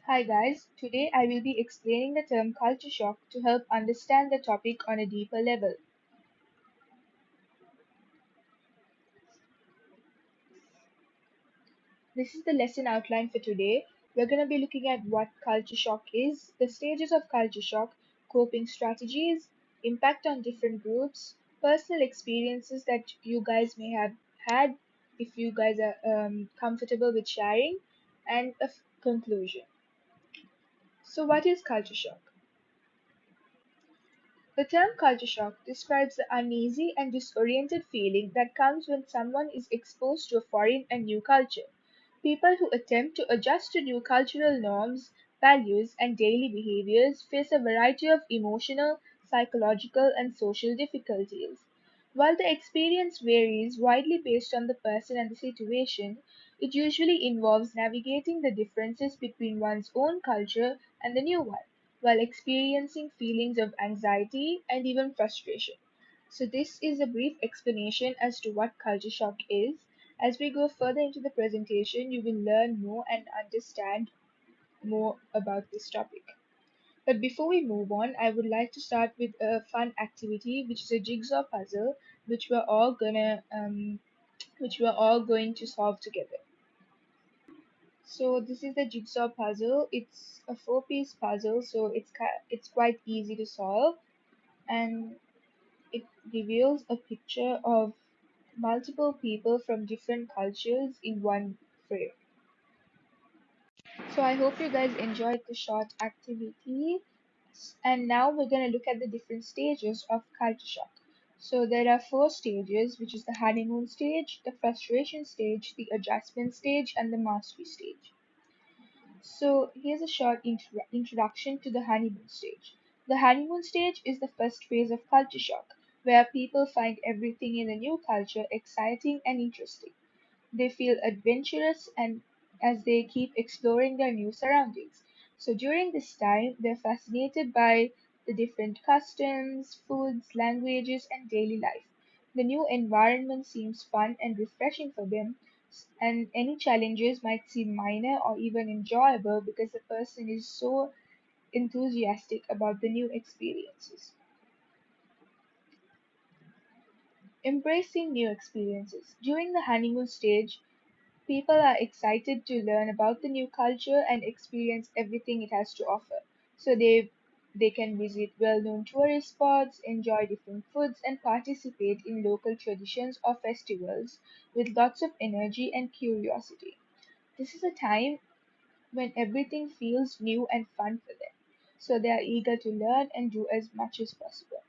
Hi guys, today I will be explaining the term culture shock to help understand the topic on a deeper level. This is the lesson outline for today. We're going to be looking at what culture shock is, the stages of culture shock, coping strategies, impact on different groups, personal experiences that you guys may have had if you guys are comfortable with sharing, and a conclusion. So, what is culture shock? The term culture shock describes the uneasy and disoriented feeling that comes when someone is exposed to a foreign and new culture. People who attempt to adjust to new cultural norms, values, and daily behaviors face a variety of emotional, psychological, and social difficulties. While the experience varies widely based on the person and the situation, it usually involves navigating the differences between one's own culture and the new one, while experiencing feelings of anxiety and even frustration. So, this is a brief explanation as to what culture shock is. As we go further into the presentation, you will learn more and understand more about this topic. But before we move on, I would like to start with a fun activity, which is a jigsaw puzzle, which we're all gonna which we're all going to solve together. So this is the jigsaw puzzle. It's a four-piece puzzle, so it's quite easy to solve, and it reveals a picture of multiple people from different cultures in one frame. So I hope you guys enjoyed the short activity. And now we're going to look at the different stages of culture shock. So there are four stages, which is the honeymoon stage, the frustration stage, the adjustment stage, and the mastery stage. So here's a short introduction to the honeymoon stage. The honeymoon stage is the first phase of culture shock, where people find everything in the new culture exciting and interesting. They feel adventurous and as they keep exploring their new surroundings. So during this time, they're fascinated by the different customs, foods, languages, and daily life. The new environment seems fun and refreshing for them, and any challenges might seem minor or even enjoyable because the person is so enthusiastic about the new experiences. Embracing new experiences. During the honeymoon stage, people are excited to learn about the new culture and experience everything it has to offer. So they can visit well-known tourist spots, enjoy different foods, and participate in local traditions or festivals with lots of energy and curiosity. This is a time when everything feels new and fun for them. So they are eager to learn and do as much as possible.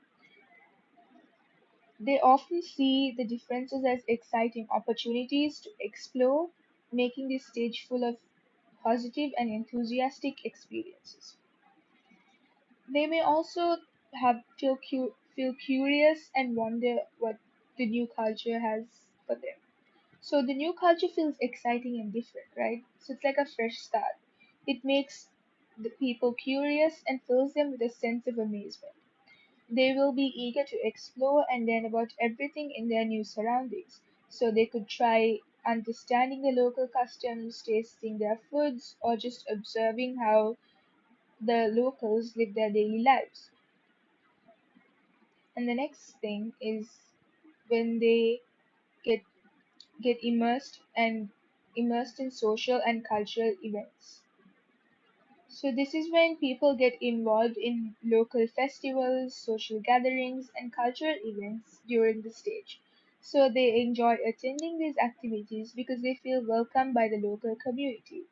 They often see the differences as exciting opportunities to explore, making this stage full of positive and enthusiastic experiences. They may also feel curious and wonder what the new culture has for them. So the new culture feels exciting and different, right? So it's like a fresh start. It makes the people curious and fills them with a sense of amazement. They will be eager to explore and learn about everything in their new surroundings, so they could try understanding the local customs, tasting their foods, or just observing how the locals live their daily lives. And the next thing is when they get get immersed in social and cultural events. So this is when people get involved in local festivals, social gatherings, and cultural events during the stage. So they enjoy attending these activities because they feel welcomed by the local community.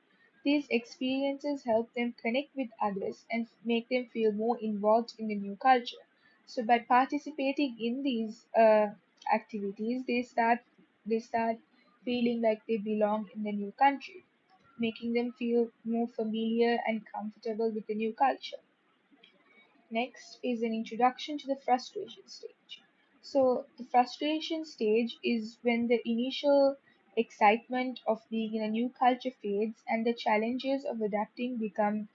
These experiences help them connect with others and make them feel more involved in the new culture. So by participating in these activities, they start feeling like they belong in the new country, making them feel more familiar and comfortable with the new culture. Next is an introduction to the frustration stage. So, the frustration stage is when the initial excitement of being in a new culture fades and the challenges of adapting become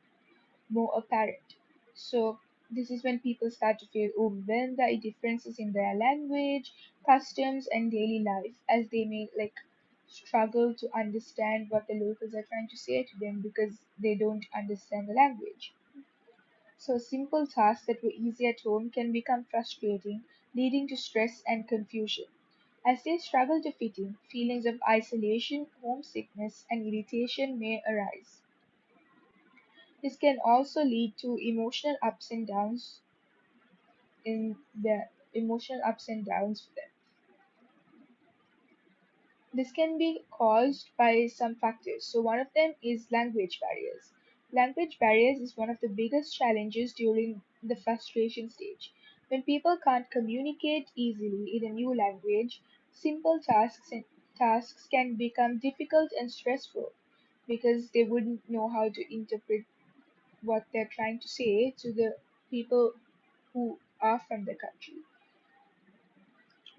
more apparent. So, this is when people start to feel overwhelmed by differences in their language, customs, and daily life, as they may like struggle to understand what the locals are trying to say to them because they don't understand the language. So simple tasks that were easy at home can become frustrating, leading to stress and confusion. As they struggle to fit in, feelings of isolation, homesickness, and irritation may arise. This can also lead to emotional ups and downs for them. This can be caused by some factors. So one of them is language barriers. Language barriers is one of the biggest challenges during the frustration stage. When people can't communicate easily in a new language, simple tasks can become difficult and stressful because they wouldn't know how to interpret what they're trying to say to the people who are from the country.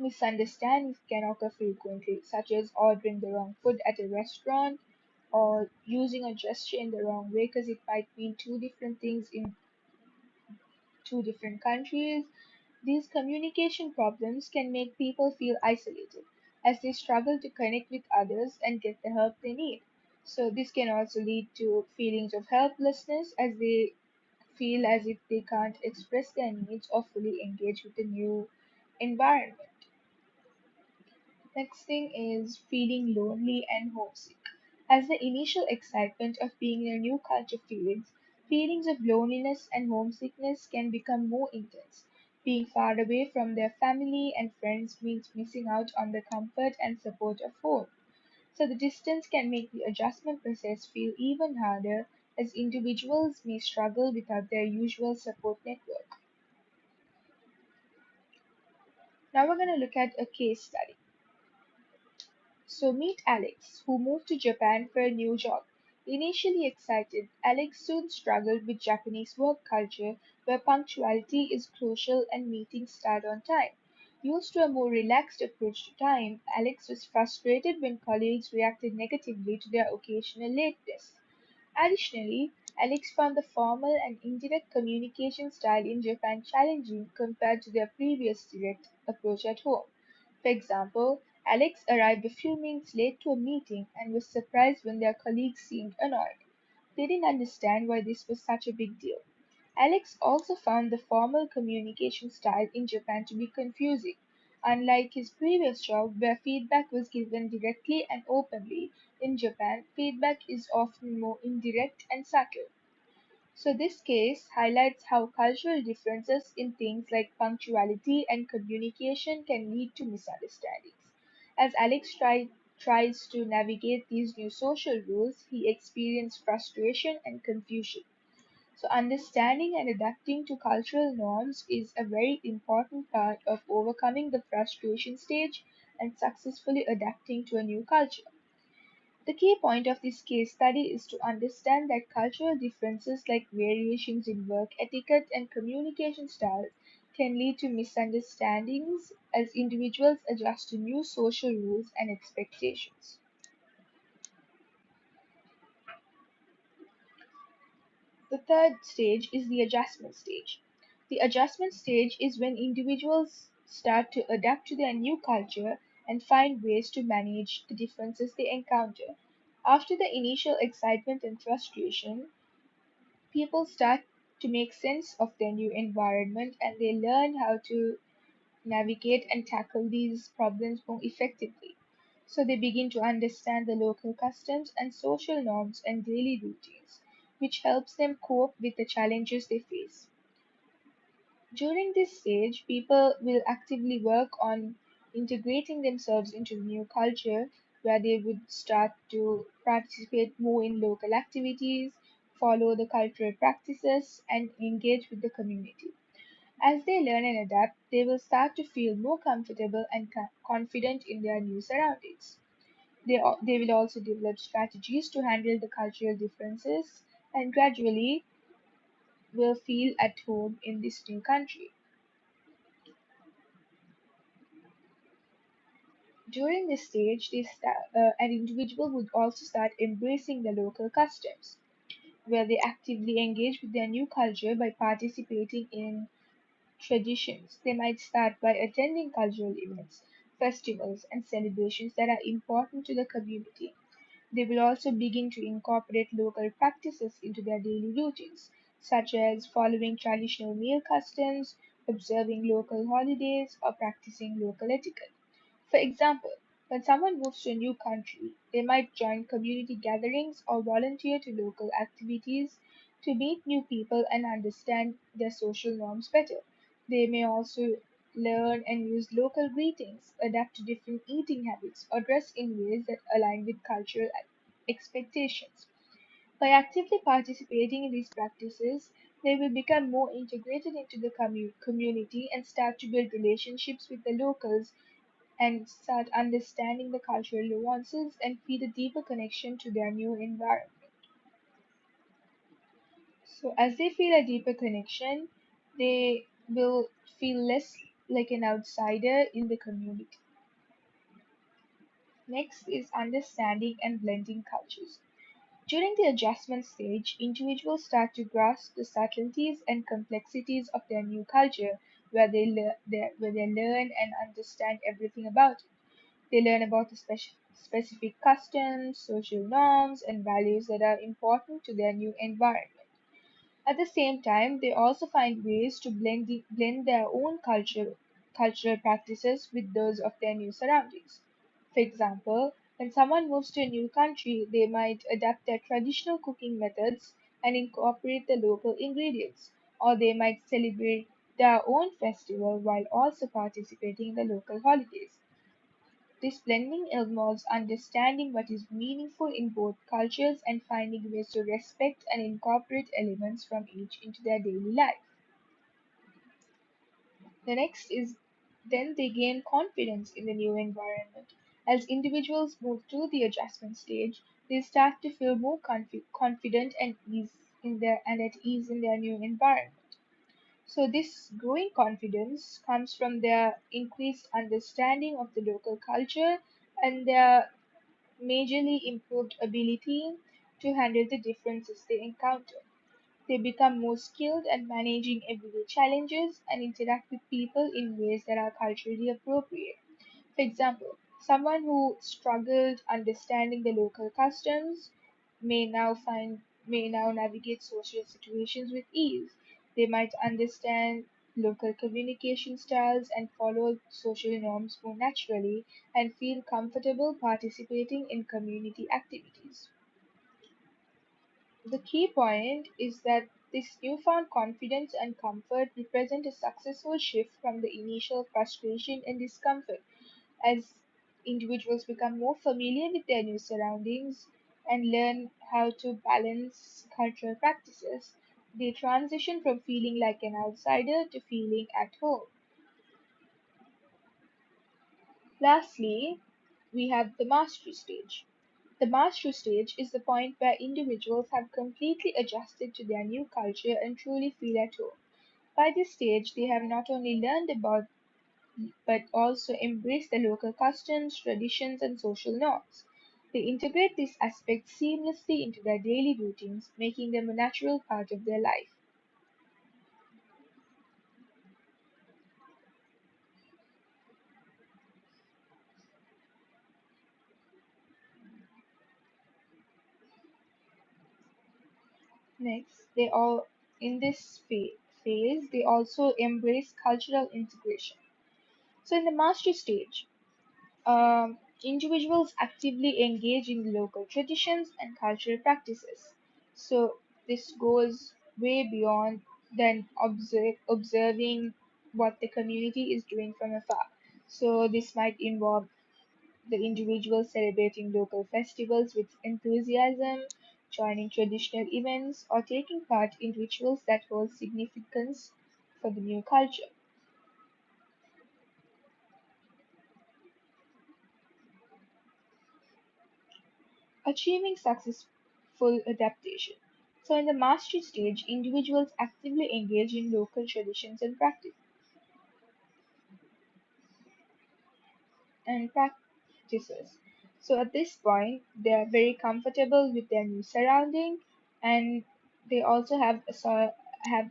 Misunderstandings can occur frequently, such as ordering the wrong food at a restaurant or using a gesture in the wrong way because it might mean two different things in two different countries. These communication problems can make people feel isolated as they struggle to connect with others and get the help they need. So, this can also lead to feelings of helplessness as they feel as if they can't express their needs or fully engage with the new environment. Next thing is feeling lonely and homesick. As the initial excitement of being in a new culture fades, feelings of loneliness and homesickness can become more intense. Being far away from their family and friends means missing out on the comfort and support of home. So the distance can make the adjustment process feel even harder as individuals may struggle without their usual support network. Now we're going to look at a case study. So meet Alex, who moved to Japan for a new job. Initially excited, Alex soon struggled with Japanese work culture where punctuality is crucial and meetings start on time. Used to a more relaxed approach to time, Alex was frustrated when colleagues reacted negatively to their occasional lateness. Additionally, Alex found the formal and indirect communication style in Japan challenging compared to their previous direct approach at home. For example, Alex arrived a few minutes late to a meeting and was surprised when their colleagues seemed annoyed. They didn't understand why this was such a big deal. Alex also found the formal communication style in Japan to be confusing. Unlike his previous job, where feedback was given directly and openly, in Japan, feedback is often more indirect and subtle. So, this case highlights how cultural differences in things like punctuality and communication can lead to misunderstandings. As tries to navigate these new social rules, he experienced frustration and confusion. So, understanding and adapting to cultural norms is a very important part of overcoming the frustration stage and successfully adapting to a new culture. The key point of this case study is to understand that cultural differences like variations in work etiquette and communication styles can lead to misunderstandings as individuals adjust to new social rules and expectations. The third stage is the adjustment stage. The adjustment stage is when individuals start to adapt to their new culture and find ways to manage the differences they encounter. After the initial excitement and frustration, people start to make sense of their new environment and they learn how to navigate and tackle these problems more effectively. So they begin to understand the local customs and social norms and daily routines, which helps them cope with the challenges they face. During this stage, people will actively work on integrating themselves into the new culture, where they would start to participate more in local activities, follow the cultural practices, and engage with the community. As they learn and adapt, they will start to feel more comfortable and confident in their new surroundings. They will also develop strategies to handle the cultural differences and gradually will feel at home in this new country. During this stage, an individual would also start embracing the local customs, where they actively engage with their new culture by participating in traditions. They might start by attending cultural events, festivals, and celebrations that are important to the community. They will also begin to incorporate local practices into their daily routines, such as following traditional meal customs, observing local holidays, or practicing local etiquette. For example, when someone moves to a new country, they might join community gatherings or volunteer to local activities to meet new people and understand their social norms better. They may also learn and use local greetings, adapt to different eating habits, or dress in ways that align with cultural expectations. By actively participating in these practices, they will become more integrated into the community and start to build relationships with the locals and start understanding the cultural nuances and feel a deeper connection to their new environment. So, as they feel a deeper connection, they will feel less like an outsider in the community. Next is understanding and blending cultures. During the adjustment stage, individuals start to grasp the subtleties and complexities of their new culture, where they learn and understand everything about it. They learn about the specific customs, social norms, and values that are important to their new environment. At the same time, they also find ways to blend their own cultural practices with those of their new surroundings. For example, when someone moves to a new country, they might adapt their traditional cooking methods and incorporate the local ingredients, or they might celebrate their own festival while also participating in the local holidays. This blending involves understanding what is meaningful in both cultures and finding ways to respect and incorporate elements from each into their daily life. The next is then they gain confidence in the new environment. As individuals move through the adjustment stage, they start to feel more confident and at ease in their new environment. So this growing confidence comes from their increased understanding of the local culture and their majorly improved ability to handle the differences they encounter. They become more skilled at managing everyday challenges and interact with people in ways that are culturally appropriate. For example, someone who struggled understanding the local customs may now navigate social situations with ease. They might understand local communication styles and follow social norms more naturally and feel comfortable participating in community activities. The key point is that this newfound confidence and comfort represent a successful shift from the initial frustration and discomfort. As individuals become more familiar with their new surroundings and learn how to balance cultural practices, they transition from feeling like an outsider to feeling at home. Lastly, we have the mastery stage. The mastery stage is the point where individuals have completely adjusted to their new culture and truly feel at home. By this stage, they have not only learned about but also embraced the local customs, traditions, and social norms. They integrate these aspects seamlessly into their daily routines, making them a natural part of their life. Next, they all in this phase they also embrace cultural integration. So in the mastery stage, individuals actively engage in local traditions and cultural practices. So this goes way beyond than observing what the community is doing from afar. So this might involve the individual celebrating local festivals with enthusiasm, joining traditional events, or taking part in rituals that hold significance for the new culture. Achieving successful adaptation. So, in the mastery stage, individuals actively engage in local traditions and practices. So, at this point, they are very comfortable with their new surrounding, and they also have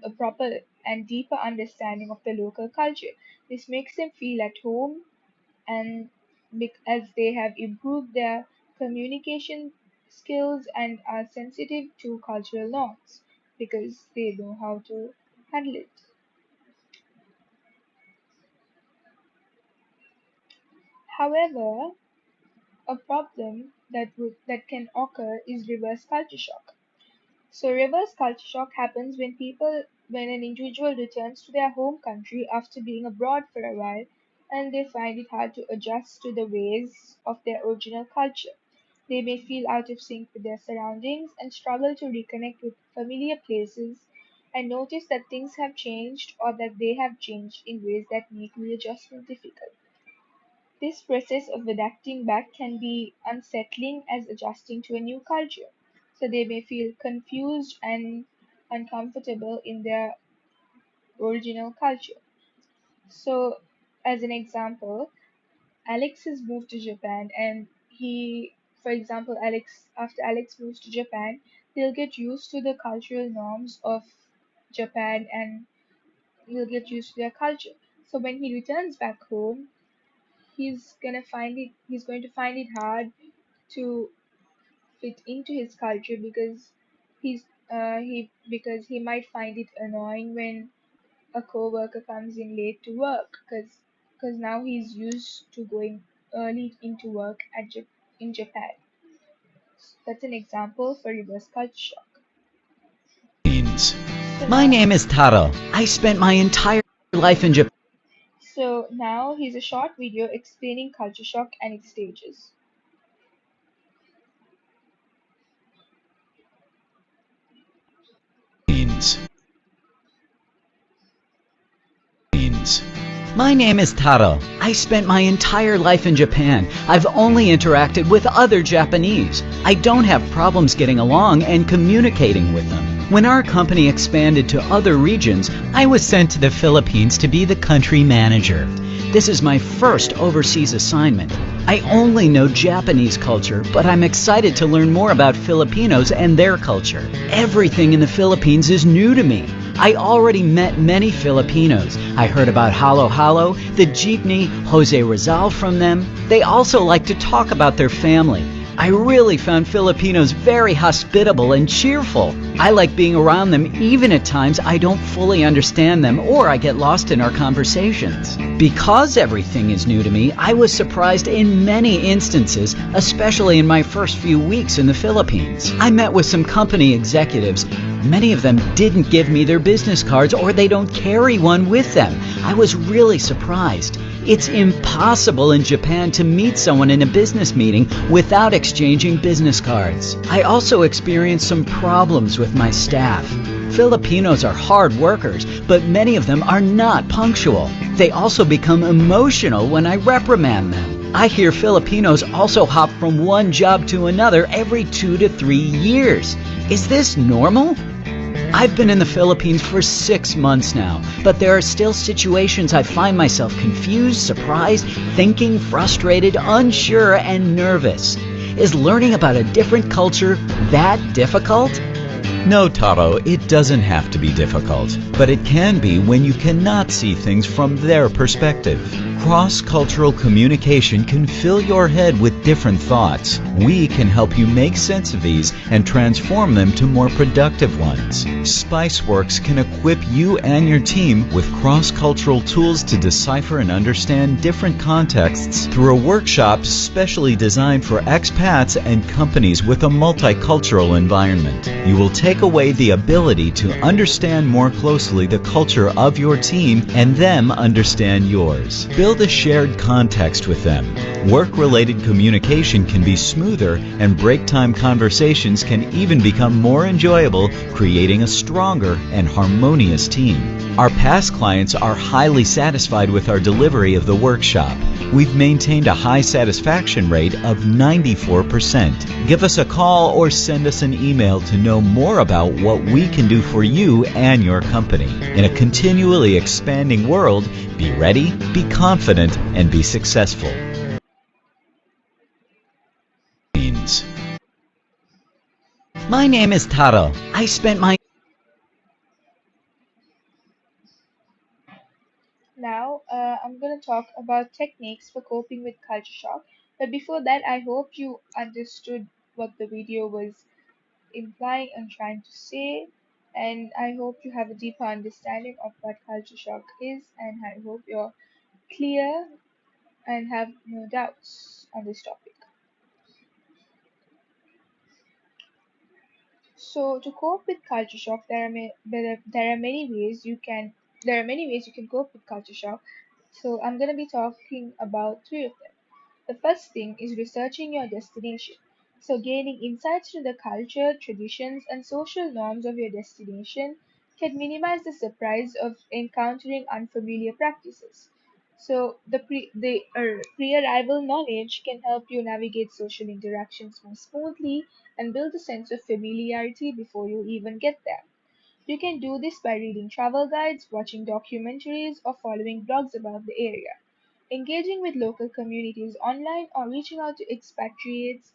a proper and deeper understanding of the local culture. This makes them feel at home and as they have improved their communication skills and are sensitive to cultural norms because they know how to handle it. However, a problem that can occur is reverse culture shock. So reverse culture shock happens when an individual returns to their home country after being abroad for a while and they find it hard to adjust to the ways of their original culture. They may feel out of sync with their surroundings and struggle to reconnect with familiar places and notice that things have changed or that they have changed in ways that make readjustment difficult. This process of adapting back can be unsettling as adjusting to a new culture. So they may feel confused and uncomfortable in their original culture. So, as an example, Alex has moved to Japan, and for example, after Alex moves to Japan, he'll get used to the cultural norms of Japan and he'll get used to their culture. So when he returns back home, he's going to find it hard to fit into his culture because he might find it annoying when a coworker comes in late to work because now he's used to going early into work in Japan. That's an example for reverse culture shock. So My now, name is Taro. I spent my entire life in Japan. so now here's a short video explaining culture shock and its stages. My name is Taro. I spent my entire life in Japan. I've only interacted with other Japanese. I don't have problems getting along and communicating with them. When our company expanded to other regions, I was sent to the Philippines to be the country manager. This is my first overseas assignment. I only know Japanese culture, but I'm excited to learn more about Filipinos and their culture. Everything in the Philippines is new to me. I already met many Filipinos. I heard about Halo Halo, the jeepney, Jose Rizal from them. They also like to talk about their family. I really found Filipinos very hospitable and cheerful. I like being around them even at times I don't fully understand them or I get lost in our conversations. Because everything is new to me, I was surprised in many instances, especially in my first few weeks in the Philippines. I met with some company executives. Many of them didn't give me their business cards or they don't carry one with them. I was really surprised. It's impossible in Japan to meet someone in a business meeting without exchanging business cards. I also experienced some problems with my staff. Filipinos are hard workers, but many of them are not punctual. They also become emotional when I reprimand them. I hear Filipinos also hop from one job to another every 2 to 3 years. Is this normal? I've been in the Philippines for 6 months now, but there are still situations I find myself confused, surprised, thinking, frustrated, unsure, and nervous. Is learning about a different culture that difficult? No, Taro, it doesn't have to be difficult, but it can be when you cannot see things from their perspective. Cross-cultural communication can fill your head with different thoughts. We can help you make sense of these and transform them to more productive ones. Spiceworks can equip you and your team with cross-cultural tools to decipher and understand different contexts through a workshop specially designed for expats and companies with a multicultural environment. You will take away the ability to understand more closely the culture of your team and them understand yours. Build a shared context with them. Work-related communication can be smoother and break-time conversations can even become more enjoyable, creating a stronger and harmonious team. Our past clients are highly satisfied with our delivery of the workshop. We've maintained a high satisfaction rate of 94%. Give us a call or send us an email to know more about what we can do for you and your company. In a continually expanding world, be ready, be confident, and be successful. My name is Taro. I spent my Now, I'm going to talk about techniques for coping with culture shock. But before that, I hope you understood what the video was implying and trying to say. And I hope you have a deeper understanding of what culture shock is, and I hope you're clear and have no doubts on this topic. So to cope with culture shock, there are many ways you can cope with culture shock. So I'm gonna be talking about three of them. The first thing is researching your destination. So gaining insights into the culture, traditions, and social norms of your destination can minimize the surprise of encountering unfamiliar practices. So the pre-arrival knowledge can help you navigate social interactions more smoothly and build a sense of familiarity before you even get there. You can do this by reading travel guides, watching documentaries, or following blogs about the area. Engaging with local communities online or reaching out to expatriates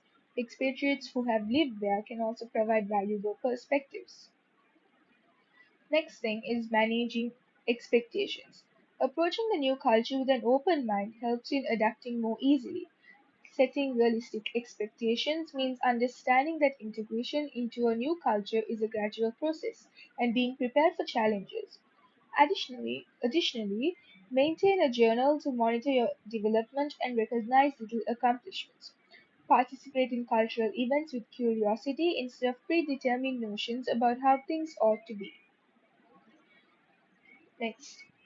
who have lived there can also provide valuable perspectives. Next thing is managing expectations. Approaching the new culture with an open mind helps in adapting more easily. Setting realistic expectations means understanding that integration into a new culture is a gradual process and being prepared for challenges. Additionally, maintain a journal to monitor your development and recognize little accomplishments. Participate in cultural events with curiosity instead of predetermined notions about how things ought to be.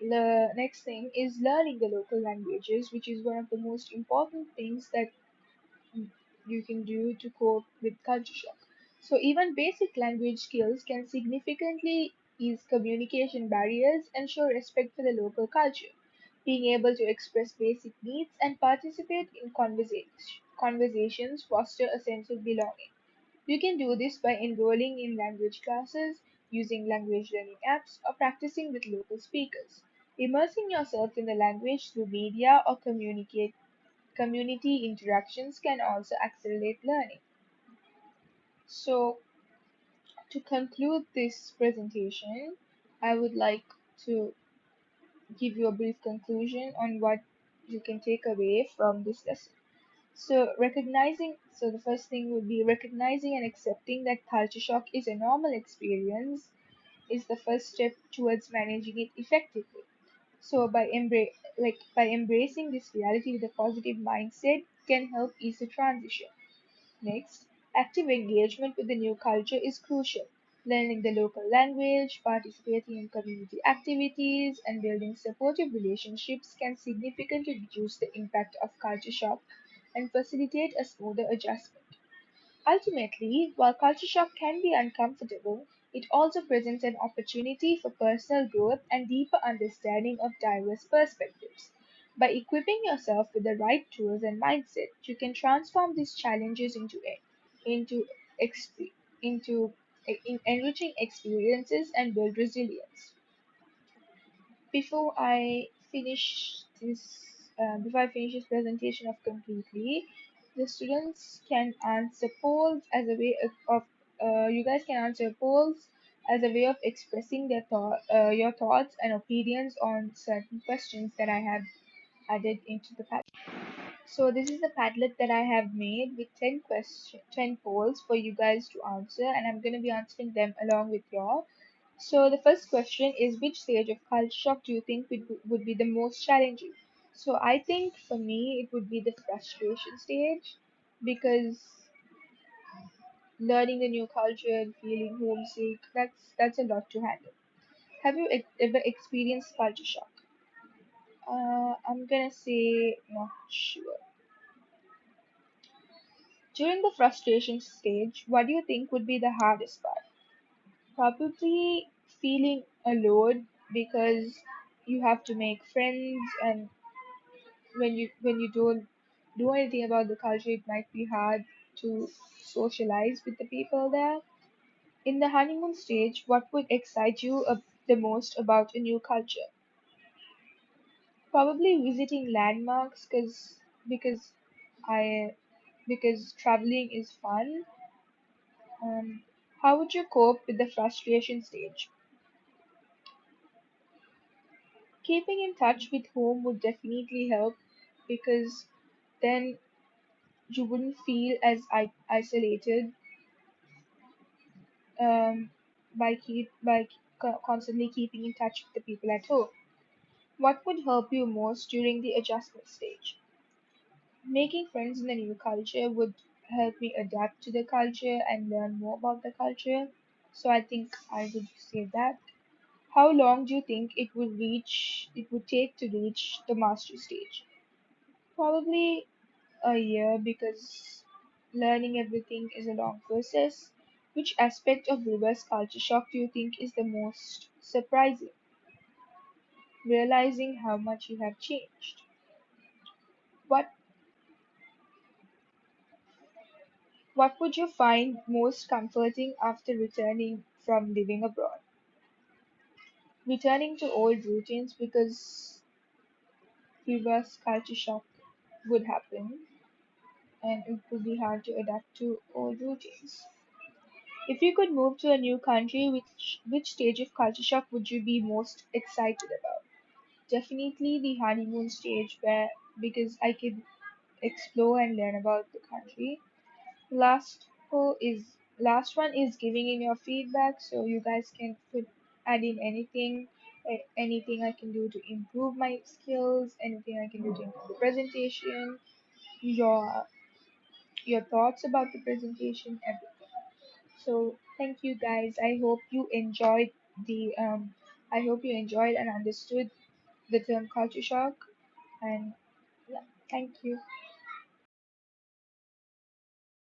The next thing is learning the local languages, which is one of the most important things that you can do to cope with culture shock. So even basic language skills can significantly ease communication barriers and show respect for the local culture. Being able to express basic needs and participate in conversations foster a sense of belonging. You can do this by enrolling in language classes, using language learning apps, or practicing with local speakers. Immersing yourself in the language through media or community interactions can also accelerate learning. So, to conclude this presentation, I would like to give you a brief conclusion on what you can take away from this lesson. So the first thing would be recognizing and accepting that culture shock is a normal experience is the first step towards managing it effectively. So by embracing this reality with a positive mindset can help ease the transition. Next, active engagement with the new culture is crucial. Learning the local language, participating in community activities, and building supportive relationships can significantly reduce the impact of culture shock and facilitate a smoother adjustment. Ultimately, while culture shock can be uncomfortable, it also presents an opportunity for personal growth and deeper understanding of diverse perspectives. By equipping yourself with the right tools and mindset, you can transform these challenges into exp- into enriching experiences and build resilience. Before I before I finish this presentation of completely, the students can answer polls as a way you guys can answer polls as a way of expressing your thoughts and opinions on certain questions that I have added into the Padlet. So this is the Padlet that I have made with 10 polls for you guys to answer, and I'm going to be answering them along with you. So the first question is, which stage of culture shock do you think would be the most challenging? So I think for me it would be the frustration stage because learning the new culture and feeling homesick, that's a lot to handle. Have you ever experienced culture shock? I'm gonna say not sure. During the frustration stage, what do you think would be the hardest part? Probably feeling alone because you have to make friends, and when you don't know anything about the culture, it might be hard to socialize with the people there. In the honeymoon stage, what would excite you the most about a new culture? Probably visiting landmarks because I because traveling is fun. How would you cope with the frustration stage? Keeping in touch with home would definitely help because then you wouldn't feel as isolated um, by constantly keeping in touch with the people at home. What would help you most during the adjustment stage? Making friends in a new culture would help me adapt to the culture and learn more about the culture. So I think I would say that. How long do you think it would take to reach the mastery stage? Probably a year because learning everything is a long process. Which aspect of reverse culture shock do you think is the most surprising? Realizing how much you have changed. What what would you find most comforting after returning from living abroad? Returning to old routines because reverse culture shock would happen and it would be hard to adapt to old routines. If you could move to a new country, which stage of culture shock would you be most excited about? Definitely the honeymoon stage where because I could explore and learn about the country. Last one is giving in your feedback so you guys can add in anything anything I can do to improve my skills, anything I can do to improve the presentation, your your thoughts about the presentation, everything. So thank you guys. I hope you enjoyed and understood the term culture shock and yeah, thank you.